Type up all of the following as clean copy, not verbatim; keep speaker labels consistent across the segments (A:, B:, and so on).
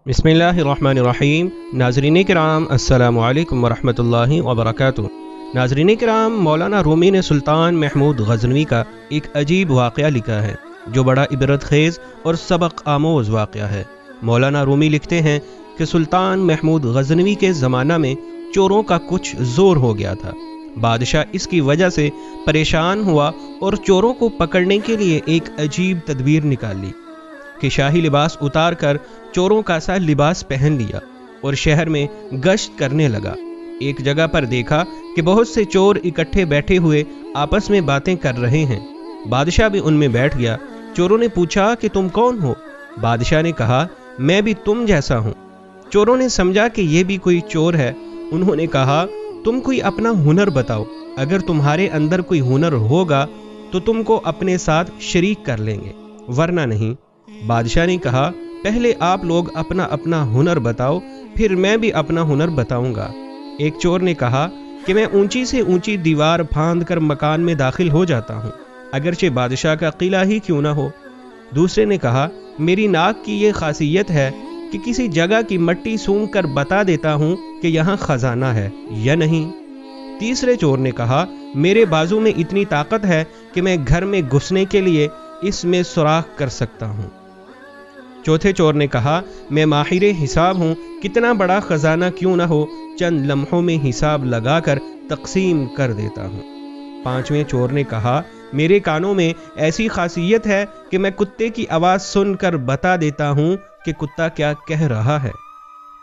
A: बिस्मिल्लाहिर्रहमानिर्रहीम। नाज़रीन किराम अस्सलामु अलैकुम वरहमतुल्लाहि वबरकातुहू। नाज़रीन किराम, मौलाना रूमी ने सुल्तान महमूद गज़नवी का एक अजीब वाक़या लिखा है जो बड़ा इबरत खेज़ और सबक आमोज़ वाक़या है। मौलाना रूमी लिखते हैं कि सुल्तान महमूद गज़नवी के ज़माना में चोरों का कुछ ज़ोर हो गया था। बादशाह इसकी वजह से परेशान हुआ और चोरों को पकड़ने के लिए एक अजीब तदबीर निकाल ली कि शाही लिबास उतार कर चोरों का सा लिबास पहन लिया और शहर में गश्त करने लगा। एक जगह पर देखा कि बहुत से चोर इकट्ठे बैठे हुए आपस में बातें कर रहे हैं। बादशाह भी उनमें बैठ गया। चोरों ने पूछा कि तुम कौन हो? बादशाह ने कहा, मैं भी तुम जैसा हूँ। चोरों ने समझा कि ये भी कोई चोर है। उन्होंने कहा, तुम कोई अपना हुनर बताओ, अगर तुम्हारे अंदर कोई हुनर होगा तो तुमको अपने साथ शरीक कर लेंगे, वरना नहीं। बादशाह ने कहा, पहले आप लोग अपना अपना हुनर बताओ, फिर मैं भी अपना हुनर बताऊंगा। एक चोर ने कहा कि मैं ऊंची से ऊंची दीवार फांद कर मकान में दाखिल हो जाता हूँ, अगरचे बादशाह का किला ही क्यों ना हो। दूसरे ने कहा, मेरी नाक की ये खासियत है कि किसी जगह की मट्टी सूंघ कर बता देता हूँ कि यहाँ खजाना है या नहीं। तीसरे चोर ने कहा, मेरे बाजू में इतनी ताकत है कि मैं घर में घुसने के लिए इसमें सुराख कर सकता हूँ। चौथे चोर ने कहा, मैं माहिर हिसाब हूँ, कितना बड़ा खजाना क्यों ना हो, चंद लम्हों में हिसाब लगाकर तकसीम कर देता हूँ। पांचवें चोर ने कहा, मेरे कानों में ऐसी खासियत है कि मैं कुत्ते की आवाज़ सुनकर बता देता हूँ कि कुत्ता क्या कह रहा है।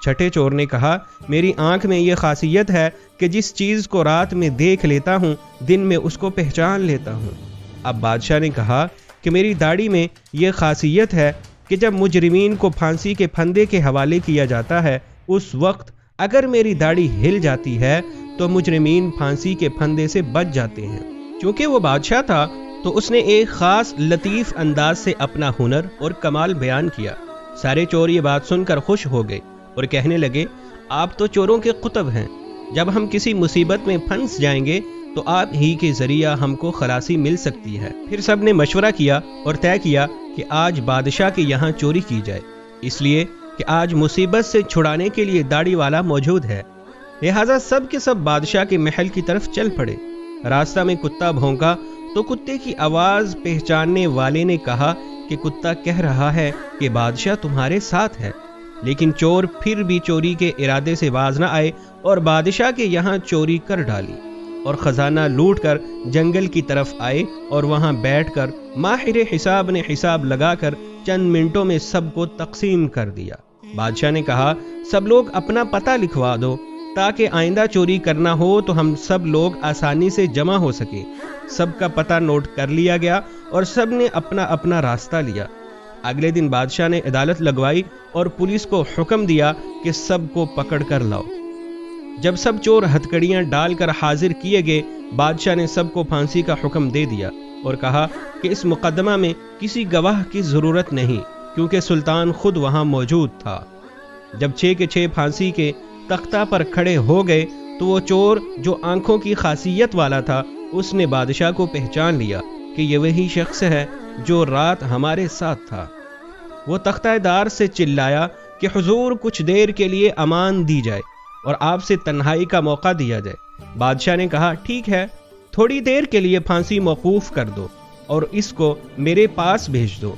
A: छठे चोर ने कहा, मेरी आंख में यह खासियत है कि जिस चीज़ को रात में देख लेता हूँ, दिन में उसको पहचान लेता हूँ। अब बादशाह ने कहा कि मेरी दाढ़ी में यह खासियत है कि जब मुजरिमीन को फांसी के फंदे के हवाले किया जाता है, उस वक्त अगर मेरी दाढ़ी हिल जाती है तो मुजरिमीन फांसी के फंदे से बच जाते हैं। क्योंकि वो बादशाह था तो उसने एक ख़ास लतीफ़ अंदाज से अपना हुनर और कमाल बयान किया। सारे चोर ये बात सुनकर खुश हो गए और कहने लगे, आप तो चोरों के कुतुब हैं। जब हम किसी मुसीबत में फंस जाएंगे तो आप ही के जरिया हमको खलासी मिल सकती है। फिर सब ने मशवरा किया और तय किया कि आज बादशाह के यहाँ चोरी की जाए, इसलिए कि आज मुसीबत से छुड़ाने के लिए दाढ़ी वाला मौजूद है। लिहाजा सब के सब बादशाह के महल की तरफ चल पड़े। रास्ता में कुत्ता भौंका तो कुत्ते की आवाज़ पहचानने वाले ने कहा कि कुत्ता कह रहा है कि बादशाह तुम्हारे साथ है। लेकिन चोर फिर भी चोरी के इरादे से बाज न आए और बादशाह के यहाँ चोरी कर डाली और खजाना लूट कर जंगल की तरफ आए और वहां बैठकर माहिर हिसाब ने हिसाब लगाकर चंद मिनटों में सबको तकसीम कर दिया। बादशाह ने कहा, सब लोग अपना पता लिखवा दो ताकि आइंदा चोरी करना हो तो हम सब लोग आसानी से जमा हो सके। सबका पता नोट कर लिया गया और सब ने अपना अपना रास्ता लिया। अगले दिन बादशाह ने अदालत लगवाई और पुलिस को हुक्म दिया कि सबको पकड़ कर लाओ। जब सब चोर हथकड़ियां डालकर हाजिर किए गए, बादशाह ने सबको फांसी का हुक्म दे दिया और कहा कि इस मुकदमा में किसी गवाह की जरूरत नहीं, क्योंकि सुल्तान खुद वहां मौजूद था। जब 6 के 6 फांसी के तख्ता पर खड़े हो गए तो वो चोर जो आंखों की खासियत वाला था, उसने बादशाह को पहचान लिया कि ये वही शख्स है जो रात हमारे साथ था। वो तख्तादार से चिल्लाया कि हुजूर, कुछ देर के लिए अमान दी जाए और आपसे तन्हाई का मौका दिया जाए। बादशाह ने कहा, ठीक है, थोड़ी देर के लिए फांसी मौकूफ कर दो और इसको मेरे पास भेज दो।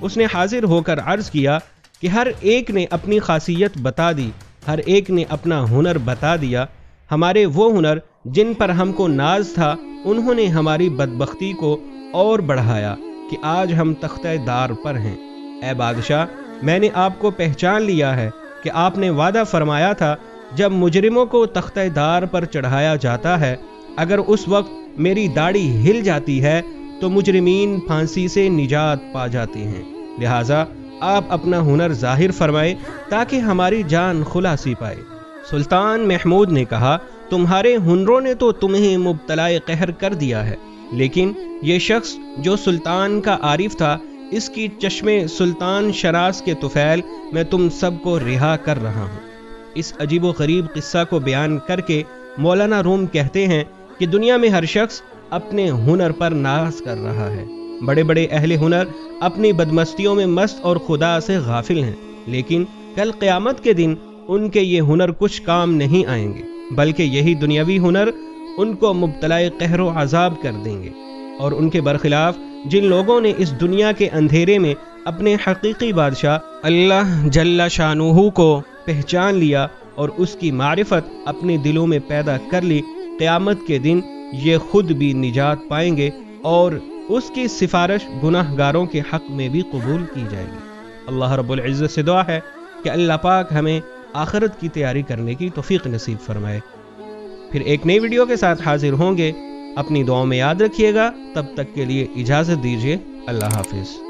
A: उसने हाजिर होकर अर्ज किया कि हर एक ने अपनी खासियत बता दी, हर एक ने अपना हुनर बता दिया। हमारे वो हुनर जिन पर हमको नाज था, उन्होंने हमारी बदबख्ती को और बढ़ाया कि आज हम तख्तेदार पर हैं। ऐ बादशाह, मैंने आपको पहचान लिया है कि आपने वादा फरमाया था जब मुजरिमों को तख्तेदार पर चढ़ाया जाता है, अगर उस वक्त मेरी दाढ़ी हिल जाती है तो मुजरिमीन फांसी से निजात पा जाते हैं। लिहाजा आप अपना हुनर जाहिर फरमाए ताकि हमारी जान खुलासी पाए। सुल्तान महमूद ने कहा, तुम्हारे हुनरों ने तो तुम्हें मुब्तलाए कहर कर दिया है, लेकिन ये शख्स जो सुल्तान का आरिफ था, इसकी चश्मे सुल्तान शरास के तुफैल मैं तुम सबको रिहा कर रहा हूँ। इस अजीबो गरीब किस्सा को बयान करके मौलाना रूम कहते हैं कि दुनिया में हर शख्स अपने हुनर पर नाज कर रहा है। बड़े बड़े अहले हुनर अपनी बदमस्तियों में मस्त और खुदा से गाफिल हैं, लेकिन کل قیامت کے دن ان کے یہ ہنر کچھ کام نہیں آئیں گے، بلکہ یہی دنیاوی ہنر ان کو مبتلا قہر و عذاب کر دیں گے۔ اور ان کے برخلاف جن لوگوں نے اس دنیا کے اندھیرے میں اپنے حقیقی بادشاہ اللہ جل شانہ کو پہچان لیا اور اس کی معرفت اپنے دلوں میں پیدا کر لی، قیامت کے دن یہ خود بھی نجات پائیں گے اور اس کی سفارش گناہ گاروں کے حق میں بھی قبول کی جائے گی۔ اللہ رب العزت سے دعا ہے کہ اللہ پاک ہمیں آخرت کی تیاری کرنے کی توفیق نصیب فرمائے۔ پھر ایک نئی ویڈیو کے ساتھ حاضر ہوں گے، اپنی دعاؤں میں یاد رکھیے گا۔ تب تک کے لیے اجازت دیجیے، اللہ حافظ۔